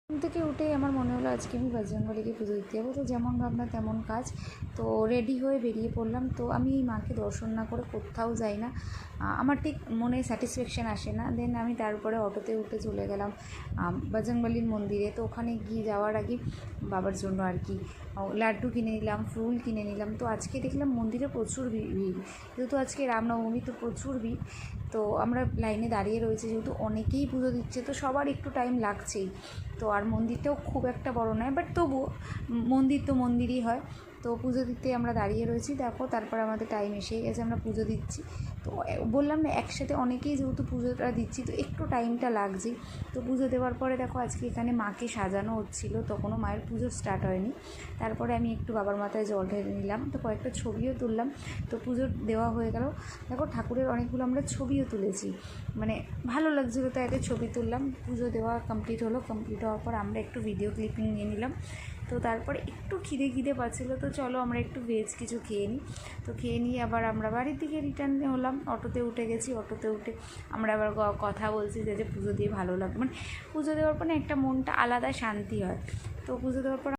ঘুম থেকে উঠেই আমার মনে হলো আজকে আমি বজরংবলীকে পুজো দিতে যাবো। তো যেমন ভাবনা তেমন কাজ। তো রেডি হয়ে বেরিয়ে পড়লাম। তো আমি এই মাকে দর্শন না করে কোথাও যাই না, আমার ঠিক মনে স্যাটিসফ্যাকশান আসে না। দেন আমি তারপরে অটোতে উঠে চলে গেলাম বজরংবলীর মন্দিরে। তো ওখানে গিয়ে যাওয়ার আগে বাবার জন্য আর কি লাড্ডু কিনে নিলাম, ফুল কিনে নিলাম। তো আজকে দেখলাম মন্দিরে প্রচুর ভিড়, যেহেতু আজকে রামনবমী তো প্রচুর ভিড়। তো আমরা লাইনে দাঁড়িয়ে রয়েছি, যেহেতু অনেকেই পুজো দিচ্ছে তো সবার একটু টাইম লাগছেই। তো আর মন্দিরটাও খুব একটা বড় নয়, বাট তবুও মন্দির তো মন্দিরই হয়। তো পুজো দিতে আমরা দাঁড়িয়ে রয়েছি, দেখো তারপর আমাদের টাইম এসেই গেছে, আমরা পুজো দিচ্ছি। তো বললাম না, একসাথে অনেকেই যেহেতু পুজোটা দিচ্ছি তো একটু টাইমটা লাগছেই। তো পুজো দেওয়ার পরে দেখো আজকে এখানে মাকে সাজানো হচ্ছিলো, তখনও মায়ের পুজো স্টার্ট হয়নি। তারপরে আমি একটু বাবার মাথায় জল ঢেলে নিলাম, তো কয়েকটা ছবিও তুললাম। তো পুজো দেওয়া হয়ে গেল, দেখো ঠাকুরের অনেকগুলো আমরা ছবিও তুলেছি, মানে ভালো লাগছিলো তাই এতে ছবি তুললাম। পুজো দেওয়া কমপ্লিট হলো, কমপ্লিট হওয়ার পর আমরা একটু ভিডিও ক্লিপিং নিয়ে নিলাম। তো তারপরে একটু খিদে পাচ্ছিলো, তো চলো আমরা একটু ভেজ কিছু খেয়ে নিই। তো খেয়ে নিয়ে আবার আমরা বাড়ির দিকে রিটার্ন হলাম, অটোতে উঠে গেছি। অটোতে উঠে আমরা আবার কথা বলছি যে পুজো দিয়ে ভালো লাগে, মানে পুজো দেওয়ার পর একটা মনটা আলাদা শান্তি হয়। তো পুজো দেওয়ার পর